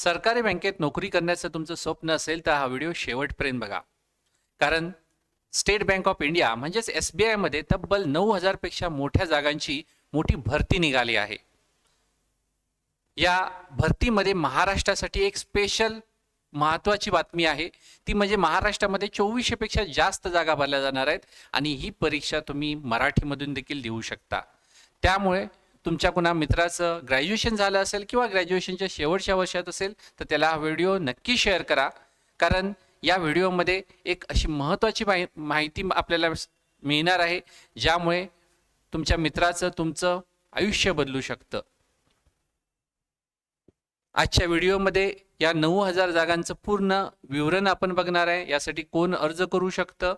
सरकारी बँकेत नोकरी करण्याचं तुमचं स्वप्न असेल तर हा व्हिडिओ शेवटपर्यंत बघा. कारण स्टेट बँक ऑफ इंडिया म्हणजेच SBI मध्ये तब्बल 9,000 पेक्षा मोठ्या जागांची मोठी भरती निघाली आहे. या भरतीमध्ये महाराष्ट्रासाठी एक स्पेशल महत्त्वाची बातमी आहे. ती म्हणजे महाराष्ट्रामध्ये 2400 पेक्षा जास्त जागा भरल्या जाणार आहेत आणि ही परीक्षा तुम्ही मराठीमधून देखील देऊ शकता. त्यामुळे तुमच्या कुणा मित्राचं ग्रॅज्युएशन झालं असेल किंवा ग्रॅज्युएशनच्या शेवटच्या वर्षात असेल तर त्याला हा व्हिडिओ नक्की शेअर करा. कारण या व्हिडिओमध्ये एक अशी महत्त्वाची माहिती आपल्याला मिळणार आहे ज्यामुळे तुमच्या मित्राचं तुमचं आयुष्य बदलू शकतं. आजच्या व्हिडिओमध्ये या 9,000 जागांचं पूर्ण विवरण आपण बघणार आहे. यासाठी कोण अर्ज करू शकतं,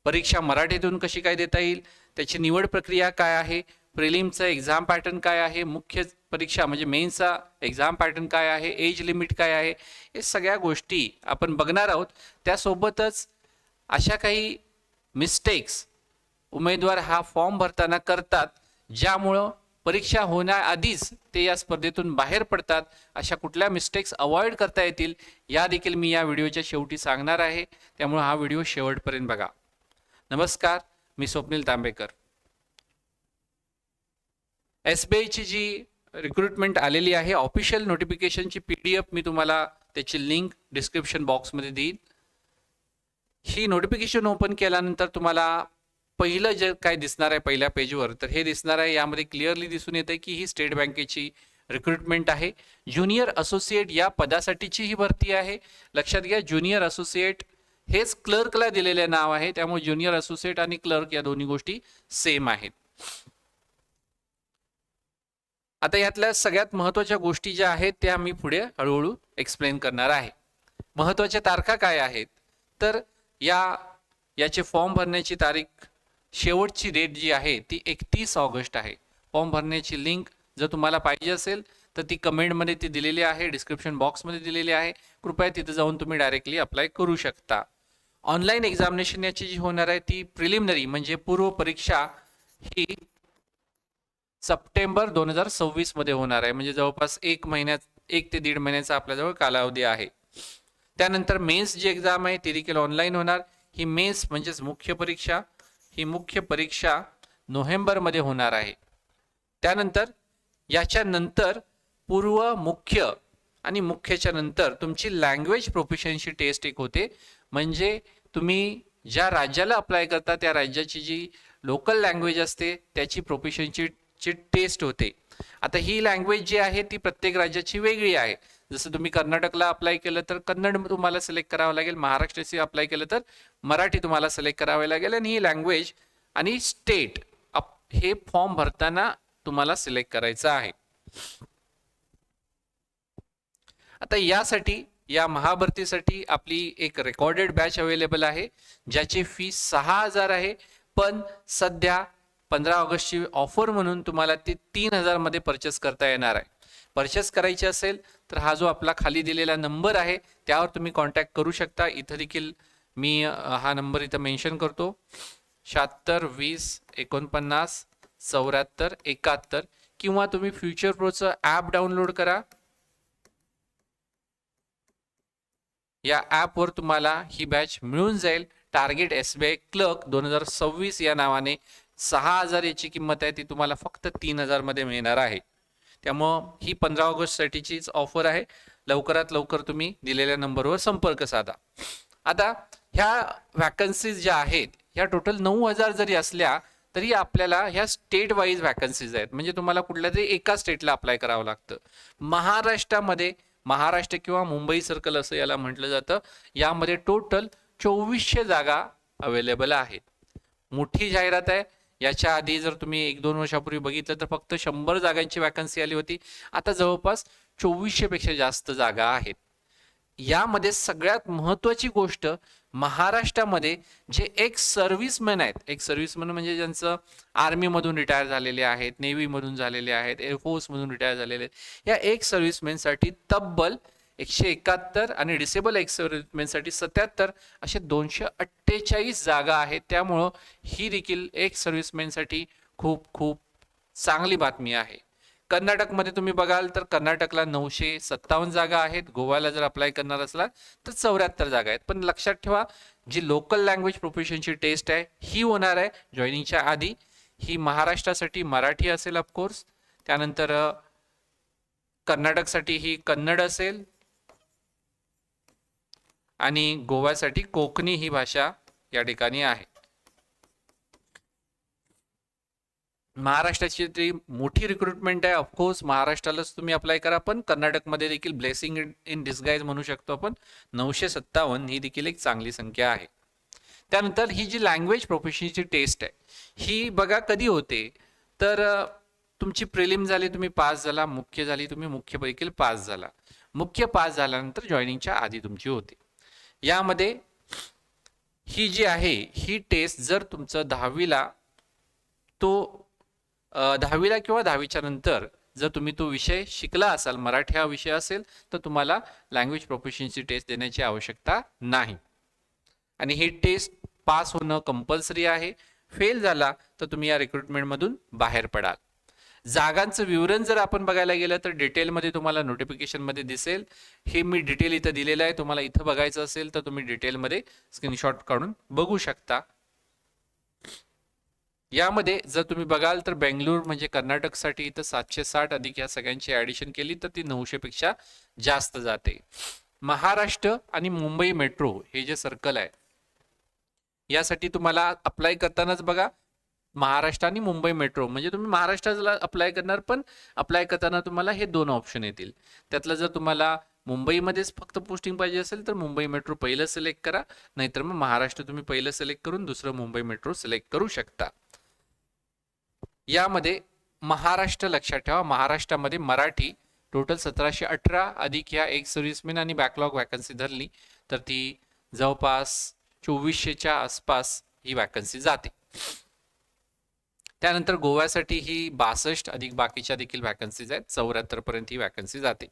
परीक्षा मराठीतून कशी काय देता येईल, त्याची निवड प्रक्रिया काय आहे, प्रिलिमचा एक्झाम पॅटर्न काय आहे, मुख्य परीक्षा म्हणजे मेन्सचा एक्झाम पॅटर्न काय आहे, एज लिमिट काय आहे, हे सगळ्या गोष्टी आपण बघणार आहोत. त्यासोबतच अशा काही मिस्टेक्स उमेदवार हा फॉर्म भरताना करतात ज्यामुळं परीक्षा होण्याआधीच ते या स्पर्धेतून बाहेर पडतात. अशा कुठल्या मिस्टेक्स अवॉइड करता येतील या देखील मी या व्हिडिओच्या शेवटी सांगणार आहे. त्यामुळे हा व्हिडिओ शेवटपर्यंत बघा. नमस्कार, मी स्वप्नील तांबेकर. SBIची जी रिक्रुटमेंट आलेली आहे ऑफिशियल नोटिफिकेशनची PDF मी तुम्हाला त्याची लिंक डिस्क्रिप्शन बॉक्समध्ये देईन. ही नोटिफिकेशन ओपन केल्यानंतर तुम्हाला पहिलं जे काय दिसणार आहे पहिल्या पेजवर तर हे दिसणार आहे. यामध्ये क्लिअरली दिसून येते की ही स्टेट बँकेची रिक्रुटमेंट आहे. ज्युनियर असोसिएट या पदासाठीची ही भरती आहे. लक्षात घ्या, ज्युनियर असोसिएट हेच क्लर्कला दिलेले नाव आहे. त्यामुळे ज्युनियर असोसिएट आणि क्लर्क या दोन्ही गोष्टी सेम आहेत. आता यातल्या सगळ्यात महत्त्वाच्या गोष्टी ज्या आहेत त्या मी पुढे हळूहळू एक्सप्लेन करणार आहे. महत्त्वाच्या तारखा काय आहेत तर याचे फॉर्म भरण्याची तारीख शेवटची डेट जी आहे ती 31 ऑगस्ट आहे. फॉर्म भरण्याची लिंक जर तुम्हाला पाहिजे असेल तर ती कमेंटमध्ये ती दिलेली आहे, डिस्क्रिप्शन बॉक्समध्ये दिलेली आहे. कृपया तिथे जाऊन तुम्ही डायरेक्टली अप्लाय करू शकता. ऑनलाईन एक्झामिनेशन याची जी होणार आहे ती प्रिलिमिनरी म्हणजे पूर्व परीक्षा ही सप्टेंबर 2026 मध्ये होणार आहे. म्हणजे जवळपास 1 ते 1.5 महिन्याचा आपल्याजवळ कालावधी आहे. त्यानंतर मेन्स जी एक्झाम आहे ती देखील ऑनलाईन होणार. ही मेन्स म्हणजेच मुख्य परीक्षा, ही मुख्य परीक्षा नोव्हेंबरमध्ये होणार आहे. त्यानंतर याच्यानंतर पूर्व, मुख्य आणि मुख्यच्या नंतर तुमची लँग्वेज प्रोफिशियन्सी टेस्ट एक होते. म्हणजे तुम्ही ज्या राज्याला अप्लाय करता त्या राज्याची जी लोकल लँग्वेज असते त्याची प्रोफिशियन्सीची टेस्ट होते. आता ही लँग्वेज जी आहे ती प्रत्येक राज्याची वेगळी आहे. जसं तुम्ही कर्नाटकला अप्लाय केलं तर कन्नड तुम्हाला सिलेक्ट करावं लागेल, महाराष्ट्राची अप्लाय केलं तर मराठी तुम्हाला सिलेक्ट करावे लागेल आणि ही लँग्वेज आणि स्टेट हे फॉर्म भरताना तुम्हाला सिलेक्ट करायचं आहे. आता यासाठी या महाभरतीसाठी आपली एक रेकॉर्डेड बॅच अवेलेबल आहे ज्याची फी 6,000 आहे. पण सध्या 15 ऑगस्टची ऑफर म्हणून तुम्हाला ते 3,000 मध्ये परचेस करता येणार आहे. परचेस करायची असेल तर हा जो आपला खाली दिलेला नंबर आहे त्यावर तुम्ही कॉन्टॅक्ट करू शकता. इथं देखील मी हा नंबर इथं मेन्शन करतो, 76 20 49 74 71, किंवा तुम्ही फ्युचर प्रोचं ॲप डाउनलोड करा. या ॲपवर तुम्हाला ही बॅच मिळून जाईल. टार्गेट SBI क्लर्क 2026 या नावाने 6,000 याची किंमत आहे, ती तुम्हाला फक्त 3,000 मध्ये मिळणार आहे. त्यामुळं ही 15 ऑगस्ट साठीचीच ऑफर आहे. लवकरात लवकर तुम्ही दिलेल्या नंबरवर संपर्क साधा. आता ह्या वॅकन्सीज ज्या आहेत ह्या टोटल 9,000 जरी असल्या तरी आपल्याला ह्या स्टेट वाईज वॅकन्सीज आहेत. म्हणजे तुम्हाला कुठल्या तरी एका स्टेटला अप्लाय करावं लागतं. महाराष्ट्रामध्ये, महाराष्ट्र किंवा मुंबई सर्कल असं याला म्हटलं जातं, यामध्ये टोटल 2400 जागा अवेलेबल आहेत. मोठी जाहिरात आहे. याच्या आधी जर तुम्ही 1-2 वर्षापूर्वी बघितलं तर फक्त 100 जागांची वॅकन्सी आली होती. आता जवळपास 2400 पेक्षा जास्त जागा आहेत. यामध्ये सगळ्यात महत्त्वाची गोष्ट, महाराष्ट्रामध्ये जे एक्स सर्व्हिसमॅन आहेत, एक्स सर्व्हिसमॅन म्हणजे ज्यांचं आर्मीमधून रिटायर झालेले आहेत, नेव्हीमधून झालेले आहेत, एअरफोर्समधून रिटायर झालेले आहेत, या एक्स सर्व्हिसमॅनसाठी तब्बल 171 आणि डिसेबल एक्स सर्व्हिसमॅनसाठी 77 असे 248 जागा आहेत. त्यामुळं ही देखील एक्स सर्व्हिसमॅनसाठी खूप खूप चांगली बातमी आहे. कर्नाटकमध्ये तुम्ही बघाल तर कर्नाटकला 957 जागा आहेत. गोव्याला जर अप्लाय करणार असला तर 74 जागा आहेत. पण लक्षात ठेवा, जी लोकल लँग्वेज प्रोफिशियन्सी टेस्ट आहे ही होणार आहे जॉईनिंगच्या आधी. ही महाराष्ट्रासाठी मराठी असेल ऑफकोर्स, त्यानंतर कर्नाटकसाठी ही कन्नड असेल आणि गोव्यासाठी कोकणी ही भाषा या ठिकाणी आहे. महाराष्ट्राची ती मोठी रिक्रुटमेंट आहे. ऑफकोर्स महाराष्ट्रालाच तुम्ही अप्लाय करा, पण कर्नाटकमध्ये देखील ब्लेसिंग इन डिस्गाईज म्हणू शकतो आपण. 957 ही देखील एक चांगली संख्या आहे. त्यानंतर ही जी लँग्वेज प्रोफिशियन्सी टेस्ट आहे ही बघा कधी होते, तर तुमची प्रिलिम झाली, तुम्ही पास झाला, मुख्य झाली, तुम्ही मुख्य देखील पास झाला. मुख्य पास झाल्यानंतर जॉईनिंगच्या आधी तुमची होते. यामध्ये ही जी आहे ही टेस्ट जर तुमचं 10वीला तो 10वीला किंवा 10वीच्या नंतर जर तुम्ही तो विषय शिकला असाल, मराठी हा विषय असेल, तर तुम्हाला लँग्वेज प्रोफिशियन्सी टेस्ट देण्याची आवश्यकता नाही. आणि ही टेस्ट पास होणं कंपल्सरी आहे. फेल झाला तर तुम्ही या रिक्रुटमेंटमधून बाहेर पडाल. जागांचं विवरण जर आपण बघायला गेलं तर डिटेलमध्ये तुम्हाला नोटिफिकेशनमध्ये दिसेल. हे मी डिटेल इथं दिलेलं आहे. तुम्हाला इथं बघायचं असेल तर तुम्ही डिटेलमध्ये स्क्रीनशॉट काढून बघू शकता. यामध्ये जर तुम्ही बघाल तर बेंगळूर म्हणजे कर्नाटकसाठी इथं 760 अधिक या सगळ्यांची ॲडिशन केली तर ती 900 पेक्षा जास्त जाते. महाराष्ट्र आणि मुंबई मेट्रो हे जे सर्कल आहे यासाठी तुम्हाला अप्लाय करतानाच बघा, महाराष्ट्र आणि मुंबई मेट्रो म्हणजे तुम्ही महाराष्ट्राला अप्लाय करणार, पण अप्लाय करताना तुम्हाला हे 2 ऑप्शन येतील. त्यातलं जर तुम्हाला मुंबईमध्येच फक्त पोस्टिंग पाहिजे असेल तर मुंबई मेट्रो पहिलं सिलेक्ट करा, नाहीतर मग महाराष्ट्र तुम्ही पहिलं सिलेक्ट करून दुसरं मुंबई मेट्रो सिलेक्ट करू शकता. यामध्ये महाराष्ट्र लक्षात ठेवा, महाराष्ट्रामध्ये मराठी टोटल 1718 अधिक ह्या एक सर्व्हिसमेन आणि बॅकलॉग वॅकन्सी धरली तर ती जवळपास 2400च्या आसपास ही वॅकन्सी जाते. त्यानंतर गोव्यासाठी ही 62 अधिक बाकीच्या देखील वॅकन्सीज आहेत, 74 पर्यंत ही वॅकन्सी जाते.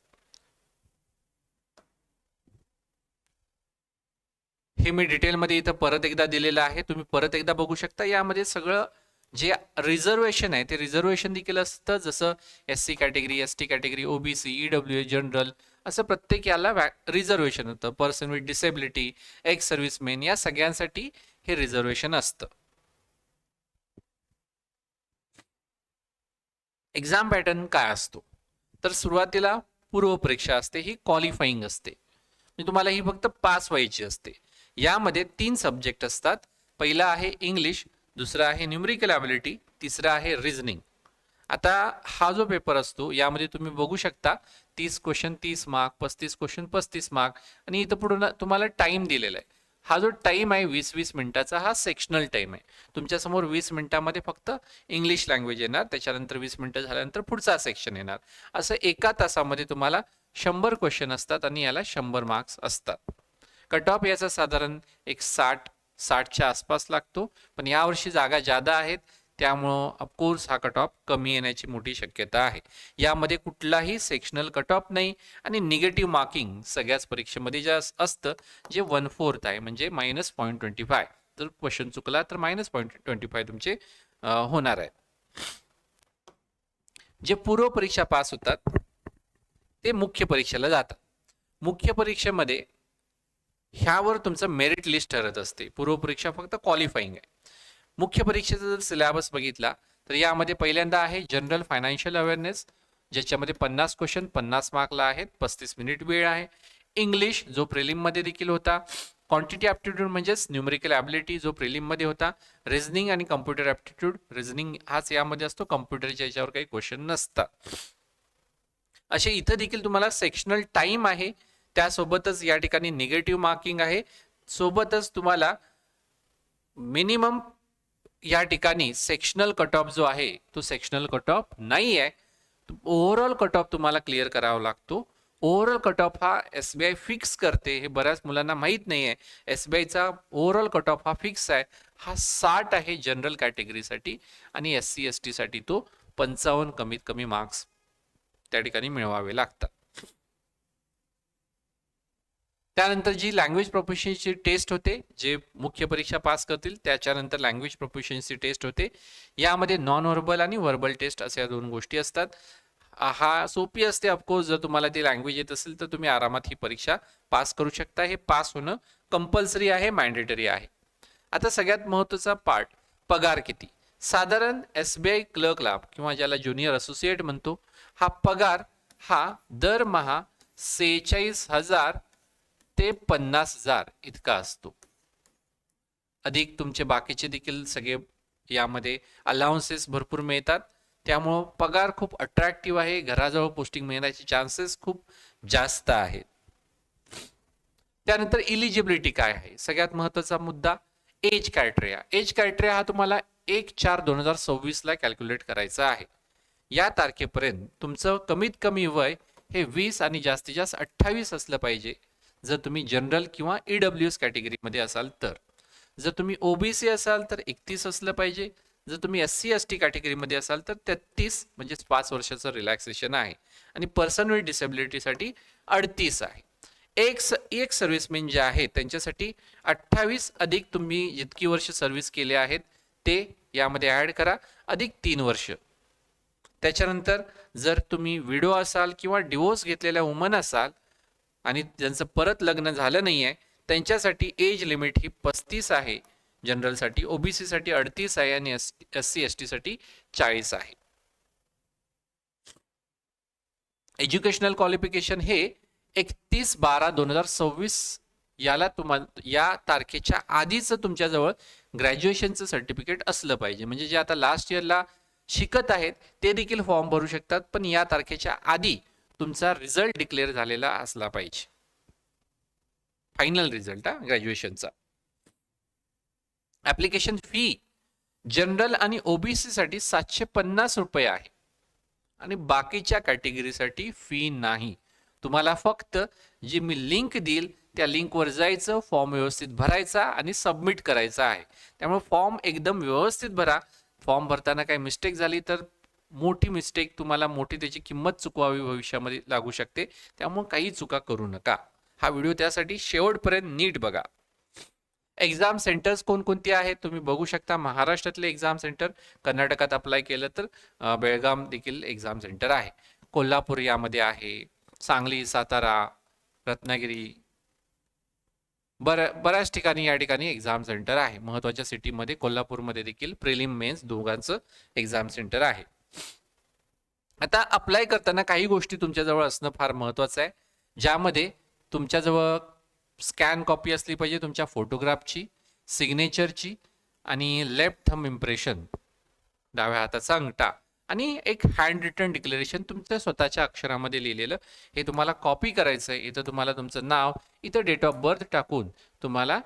हे मी डिटेलमध्ये इथं परत एकदा दिलेलं आहे, तुम्ही परत एकदा बघू शकता. यामध्ये सगळं जे रिझर्वेशन आहे ते रिझर्वेशन देखील असतं, जसं SC category, ST category, OBC, EWA, general असं प्रत्येक याला रिझर्वेशन होतं. पर्सन विथ डिसेबिलिटी, एक्स सर्व्हिसमेन या सगळ्यांसाठी हे रिझर्वेशन असतं. एक्झाम पॅटर्न काय असतो, तर सुरुवातीला पूर्वपरीक्षा असते, ही क्वालिफाईंग असते, म्हणजे तुम्हाला ही फक्त पास व्हायची असते. यामध्ये 3 सब्जेक्ट असतात. पहिला आहे इंग्लिश, दुसरा आहे न्यूमेरिकल ॲबिलिटी, तिसरा आहे रिझनिंग. आता हा जो पेपर असतो यामध्ये तुम्ही बघू शकता 30 क्वेश्चन 30 मार्क, 35 क्वेश्चन 35 मार्क आणि इथं पुढे तुम्हाला टाइम दिलेला आहे. हा जो टाइम आहे 20-20 मिनिटाचा हा सेक्शनल टाइम आहे. तुमच्यासमोर 20 मिनिटामध्ये फक्त इंग्लिश लँग्वेज येणार, त्याच्यानंतर 20 मिनिटं झाल्यानंतर पुढचा सेक्शन येणार. असं एका तासामध्ये तुम्हाला 100 क्वेश्चन असतात आणि याला 100 मार्क्स असतात. कट ऑफ याचा साधारण एक 60च्या आसपास लागतो, पण यावर्षी जागा जादा आहेत त्यामुळं ऑफकोर्स हा कट ऑफ कमी येण्याची मोठी शक्यता आहे. यामध्ये कुठलाही सेक्शनल कट ऑफ नाही आणि निगेटिव्ह मार्किंग सगळ्याच परीक्षेमध्ये जे असतं जे 1/4 आहे, म्हणजे -0.25. जर क्वेश्चन चुकला तर -0.25 तुमचे होणार आहे. जे पूर्व परीक्षा पास होतात ते मुख्य परीक्षेला जातात. मुख्य परीक्षेमध्ये ह्यावर तुमचं मेरिट लिस्ट ठरत असते. पूर्व परीक्षा फक्त क्वालिफाईंग आहे. मुख्य परीक्षेचा जर सिलेबस बघितला तर यामध्ये पहिल्यांदा आहे जनरल फायनान्शियल अवेअरनेस, ज्याच्यामध्ये 50 क्वेश्चन 50 मार्कला आहेत, 35 मिनिट वेळ आहे. इंग्लिश जो प्रिलिममध्ये देखील होता. क्वांटिटी ॲप्टिट्यूड म्हणजेच न्यूमेरिकल ॲबिलिटी जो प्रिलिममध्ये होता. रिझनिंग आणि कम्प्युटर ॲप्टिट्यूड, रिझनिंग हाच यामध्ये असतो, कम्प्युटरच्या याच्यावर काही क्वेश्चन नसतात. असे इथं देखील तुम्हाला सेक्शनल टाइम आहे, त्यासोबतच या ठिकाणी निगेटिव्ह मार्किंग आहे, सोबतच तुम्हाला मिनिमम या ठिकाणी सेक्शनल कट ऑफ जो आहे तो सेक्शनल कट ऑफ नाही आहे. ओव्हरऑल कट ऑफ तुम्हाला क्लिअर करावा लागतो. ओव्हरऑल कट ऑफ हा SBI फिक्स करते, हे बऱ्याच मुलांना माहीत नाही आहे. SBIचा ओव्हरऑल कट ऑफ हा फिक्स आहे, हा 60 आहे जनरल कॅटेगरीसाठी आणि SC ST साठी तो 55 कमीत कमी मार्क्स त्या ठिकाणी मिळवावे लागतात. त्यानंतर जी लँग्वेज प्रोफिशियन्सी टेस्ट होते, जे मुख्य परीक्षा पास करतील त्याच्यानंतर लँग्वेज प्रोफिशियन्सी टेस्ट होते. यामध्ये नॉन व्हर्बल आणि व्हर्बल टेस्ट अशा 2 गोष्टी असतात. हा सोपी असते ऑफकोर्स. जर तुम्हाला ती लँग्वेज येत असेल तर तुम्ही आरामात ही परीक्षा पास करू शकता. हे पास होणं कंपल्सरी आहे, मॅन्डेटरी आहे. आता सगळ्यात महत्त्वाचा पार्ट, पगार किती. साधारण SBI क्लर्कला किंवा ज्याला ज्युनियर असोसिएट म्हणतो, हा पगार हा दरमहा 46,000 ते 50,000 इतका असतो. अधिक तुमचे बाकीचे देखील सगळे यामध्ये अलाउन्सेस भरपूर मिळतात. त्यामुळं पगार खूप अट्रॅक्टिव्ह आहे. घराजवळ पोस्टिंग मिळण्याचे चान्सेस खूप जास्त आहेत. त्यानंतर इलिजिबिलिटी काय आहे, सगळ्यात महत्त्वाचा मुद्दा, एज क्रायटेरिया. एज क्रायटेरिया हा तुम्हाला 1/4/2026 ला कॅल्क्युलेट करायचा आहे. या तारखेपर्यंत तुमचं कमीत कमी वय हे 20 आणि जास्तीत जास्त 28 असलं पाहिजे, जर तुम्ही जनरल किंवा EWS कॅटेगरीमध्ये असाल तर. जर तुम्ही OBC असाल तर 31 असलं पाहिजे. जर तुम्ही SC/ST कॅटेगरीमध्ये असाल तर 33, म्हणजे 5 वर्षाचं रिलॅक्सेशन आहे. आणि पर्सन विथ डिसेबिलिटीसाठी 38 आहे. एक सर्व्हिसमेन जे आहे त्यांच्यासाठी 28 अधिक तुम्ही जितकी वर्ष सर्व्हिस केले आहेत ते यामध्ये ॲड करा, अधिक 3 वर्ष. त्याच्यानंतर जर तुम्ही विडो असाल किंवा डिवोर्स घेतलेल्या वुमन असाल आणि ज्यांचं परत लग्न झालं नाही आहे, त्यांच्यासाठी एज लिमिट ही 35 आहे. जनरलसाठी, OBC साठी 38 आहे आणि SC/ST साठी 40 आहे. एज्युकेशनल क्वालिफिकेशन हे 31/12/2026 याला तुम्हाला या तारखेच्या आधीच तुमच्याजवळ ग्रॅज्युएशनचं सर्टिफिकेट असलं पाहिजे. म्हणजे जे आता लास्ट इयरला शिकत आहेत ते देखील फॉर्म भरू शकतात, पण या तारखेच्या आधी तुमचा रिझल्ट डिक्लेअर झालेला असला पाहिजे, फायनल रिझल्ट ग्रॅज्युएशनचा. ऍप्लिकेशन फी जनरल आणि OBC साठी 750 रुपये आहे आणि बाकीच्या कॅटेगरीसाठी फी नाही. तुम्हाला फक्त जी मी लिंक देईल त्या लिंकवर जायचं, फॉर्म व्यवस्थित भरायचा आणि सबमिट करायचा आहे. त्यामुळे फॉर्म एकदम व्यवस्थित भरा. फॉर्म भरताना काही मिस्टेक झाली तर मोठी मिस्टेक, तुम्हाला मोठी त्याची किंमत चुकवावी भविष्यामध्ये लागू शकते. त्यामुळे काही चुका करू नका. हा व्हिडिओ त्यासाठी शेवटपर्यंत नीट बघा. एक्झाम सेंटर्स कोणकोणती आहेत तुम्ही बघू शकता. महाराष्ट्रातले एक्झाम सेंटर, कर्नाटकात अप्लाय केलं तर बेळगाम देखील एक्झाम सेंटर आहे. कोल्हापूर यामध्ये आहे, सांगली, सातारा, रत्नागिरी, बऱ्याच ठिकाणी या ठिकाणी एक्झाम सेंटर आहे. महत्त्वाच्या सिटीमध्ये कोल्हापूरमध्ये देखील प्रिलिम मेन्स दोघांचं एक्झाम सेंटर आहे. आता अप्लाय करताना काही गोष्टी तुमच्याजवळ असणं फार महत्त्वाचं आहे, ज्यामध्ये तुमच्याजवळ स्कॅन कॉपी असली पाहिजे तुमच्या फोटोग्राफची, सिग्नेचरची आणि लेफ्ट थंब इम्प्रेशन, डाव्या हाताचा अंगठा, आणि एक हँड रिटन डिक्लेरेशन तुमच्या स्वतःच्या अक्षरामध्ये लिहिलेलं. हे तुम्हाला कॉपी करायचं आहे. इथं तुम्हाला तुमचं नाव, इथं डेट ऑफ बर्थ टाकून तुम्हाला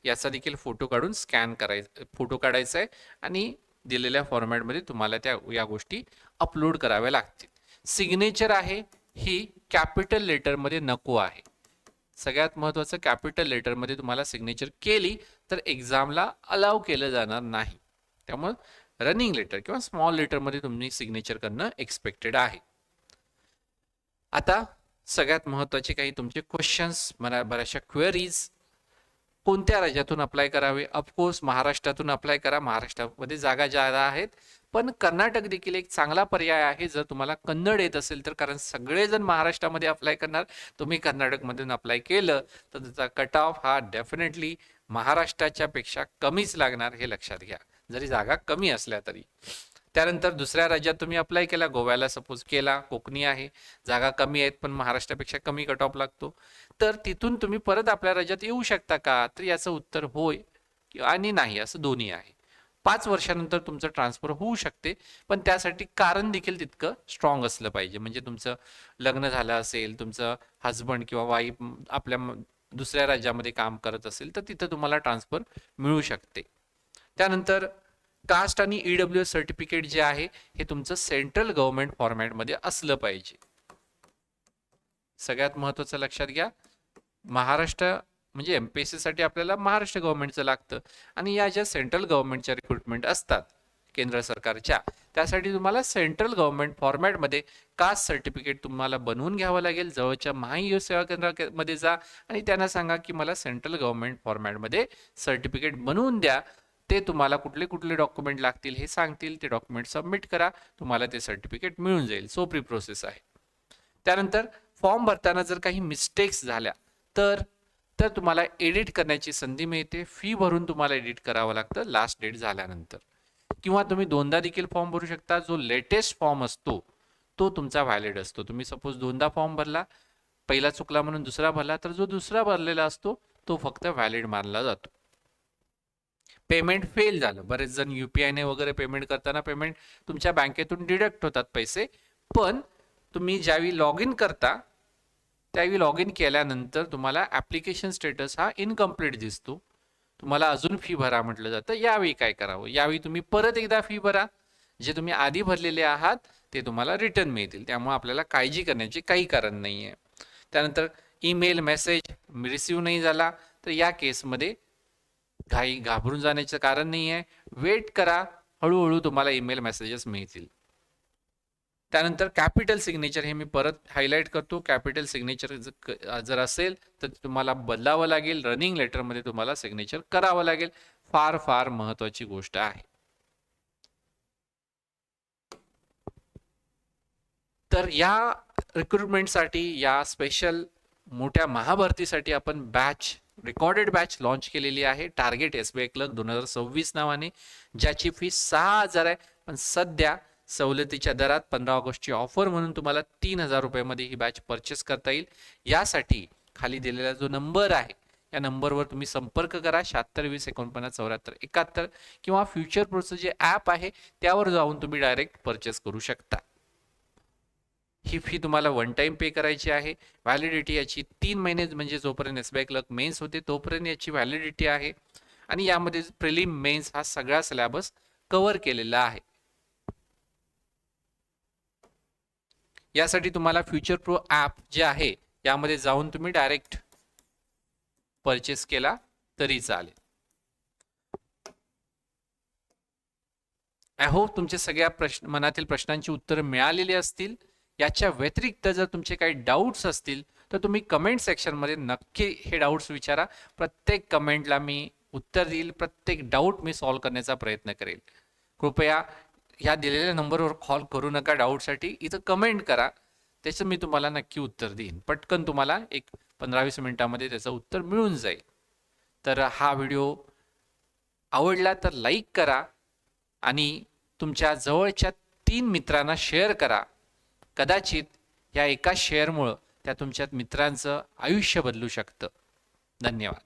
याचा देखील फोटो काढून स्कॅन करायचं, फोटो काढायचा आहे आणि दिलेल्या फॉर्मॅटमध्ये तुम्हाला या गोष्टी अपलोड कराव्या लागतील. सिग्नेचर आहे ही कॅपिटल लेटरमध्ये नको आहे. सगळ्यात महत्त्वाचं, कॅपिटल लेटरमध्ये तुम्हाला सिग्नेचर केली तर एक्झामला अलाव केलं जाणार नाही. त्यामुळे रनिंग लेटर किंवा स्मॉल लेटरमध्ये तुम्ही सिग्नेचर करणं एक्सपेक्टेड आहे. आता सगळ्यात महत्त्वाचे काही तुमचे क्वेश्चन्स, बऱ्याचशा क्वेरीज. कोणत्या राज्यातून अप्लाय करावे? ऑफकोर्स महाराष्ट्रातून अप्लाय करा. महाराष्ट्रामध्ये जागा ज्यादा आहेत, पण कर्नाटक देखील एक चांगला पर्याय आहे जर तुम्हाला कन्नड येत असेल तर. कारण सगळेजण महाराष्ट्रामध्ये अप्लाय करणार, तुम्ही कर्नाटकमधून अप्लाय केलं तर त्याचा कट ऑफ हा डेफिनेटली महाराष्ट्राच्या पेक्षा कमीच लागणार, हे लक्षात घ्या, जरी जागा कमी असल्या तरी. त्यानंतर दुसऱ्या राज्यात तुम्ही अप्लाय केला, गोव्याला सपोज केला, कोकणी आहे, जागा कमी आहेत पण महाराष्ट्रापेक्षा कमी कट ऑफ लागतो, तर तिथून तुम्ही परत आपल्या राज्यात येऊ शकता का? तर याचं उत्तर होय आणि नाही असं दोन्ही आहे. 5 वर्षानंतर तुमचं ट्रान्सफर होऊ शकते, पण त्यासाठी कारण देखील तितकं स्ट्रॉंग असलं पाहिजे. म्हणजे तुमचं लग्न झालं असेल, तुमचं हजबंड किंवा वाईफ आपल्या दुसऱ्या राज्यामध्ये काम करत असेल तर तिथं तुम्हाला ट्रान्सफर मिळू शकते. त्यानंतर कास्ट आणि EWS सर्टिफिकेट जे आहे हे तुमचं सेंट्रल गव्हर्नमेंट फॉर्मॅटमध्ये असलं पाहिजे. सगळ्यात महत्त्वाचं लक्षात घ्या, महाराष्ट्र म्हणजे MPSC साठी आपल्याला महाराष्ट्र गव्हर्नमेंटचं लागतं आणि या ज्या सेंट्रल गव्हर्नमेंटच्या रिक्रुटमेंट असतात केंद्र सरकारच्या, त्यासाठी तुम्हाला सेंट्रल गव्हर्नमेंट फॉर्मॅटमध्ये कास्ट सर्टिफिकेट तुम्हाला बनवून घ्यावं लागेल. जवळच्या महासेवा केंद्रामध्ये जा आणि त्यांना सांगा की मला सेंट्रल गव्हर्नमेंट फॉर्मॅटमध्ये सर्टिफिकेट बनवून द्या. ते तुम्हाला कुठले कुठले डॉक्युमेंट लागतील हे सांगतील. ते डॉक्युमेंट सबमिट करा, तुम्हाला ते सर्टिफिकेट मिळून जाईल. सोपी प्रोसेस आहे. त्यानंतर फॉर्म भरताना जर काही मिस्टेक्स झाल्या तर तर तुम्हाला एडिट करण्याची संधी मिळते. फी भरून तुम्हाला एडिट करावं लागतं लास्ट डेट झाल्यानंतर, किंवा तुम्ही दोनदा देखील फॉर्म भरू शकता. जो लेटेस्ट फॉर्म असतो तो तुमचा व्हॅलिड असतो. तुम्ही सपोज दोनदा फॉर्म भरला, पहिला चुकला म्हणून दुसरा भरला, तर जो दुसरा भरलेला असतो तो फक्त व्हॅलिड मानला जातो. पेमेंट फेल झालं, बरेच जण UPI वगैरे पेमेंट करताना पेमेंट तुमच्या बँकेतून डिडक्ट होतात पैसे, पण तुम्ही ज्यावेळी लॉग इन करता त्यावेळी लॉग इन केल्यानंतर तुम्हाला ॲप्लिकेशन स्टेटस हा इनकम्प्लीट दिसतो. तुम्हाला अजून फी भरा म्हटलं जातं. यावेळी काय करावं, यावेळी तुम्ही परत एकदा फी भरा. जे तुम्ही आधी भरलेले आहात ते तुम्हाला रिटर्न मिळतील. त्यामुळे आपल्याला काळजी करण्याची काही कारण नाही आहे. त्यानंतर ईमेल मेसेज रिसीव्ह नाही झाला तर या केसमध्ये घाबरून जाण्याचं कारण नाही आहे. वेट करा, हळूहळू तुम्हाला ईमेल मेसेजेस मिळतील. त्यानंतर कॅपिटल सिग्नेचर, हे मी परत हायलाईट करतो. कॅपिटल सिग्नेचर जर असेल तर तुम्हाला बदलावं लागेल. रनिंग लेटरमध्ये तुम्हाला सिग्नेचर करावं लागेल. फार फार महत्त्वाची गोष्ट आहे. तर या रिक्रुटमेंटसाठी, या स्पेशल मोठ्या महाभरतीसाठी आपण बॅच, रेकॉर्डेड बॅच लॉन्च केलेली आहे. टार्गेट SBI क्लर्क 2026 नावाने, ज्याची फी 6,000 आहे. पण सध्या सवलतीच्या दरात 15 ऑगस्टची ऑफर म्हणून तुम्हाला 3,000 रुपयामध्ये ही बॅच परचेस करता येईल. यासाठी खाली दिलेला जो नंबर आहे या नंबरवर तुम्ही संपर्क करा. 7620497471, किंवा फ्युचर प्रोचं जे ॲप आहे त्यावर जाऊन तुम्ही डायरेक्ट परचेस करू शकता. ही फी तुम्हाला वन टाइम पे करायची आहे. व्हॅलिडिटी याची 3 महिने, म्हणजे जोपर्यंत SBI क्लर्क मेन्स होते तोपर्यंत याची व्हॅलिडिटी आहे. आणि यामध्ये प्रिलिम मेन्स हा सगळा सिलेबस कव्हर केलेला आहे. यासाठी तुम्हाला फ्युचर प्रो ॲप जे आहे यामध्ये जाऊन तुम्ही डायरेक्ट परचेस केला तरी चालेल. आय होप तुमच्या सगळ्या मनातील प्रश्नांची उत्तरं मिळालेली असतील. याच्या व्यतिरिक्त जर तुमचे काही डाऊट्स असतील तर तुम्ही कमेंट सेक्शनमध्ये नक्की हे डाऊट्स विचारा. प्रत्येक कमेंटला मी उत्तर देईल. प्रत्येक डाऊट मी सॉल्व्ह करण्याचा प्रयत्न करेल. कृपया ह्या दिलेल्या नंबरवर कॉल करू नका डाऊटसाठी. इथं कमेंट करा, त्याचं मी तुम्हाला नक्की उत्तर देईन. पटकन तुम्हाला एक 15-20 मिनिटामध्ये त्याचं उत्तर मिळून जाईल. तर हा व्हिडिओ आवडला तर लाईक करा आणि तुमच्या जवळच्या 3 मित्रांना शेअर करा. कदाचित या एका शेअरमुळं त्या तुमच्या मित्रांचं आयुष्य बदलू शकतं. धन्यवाद.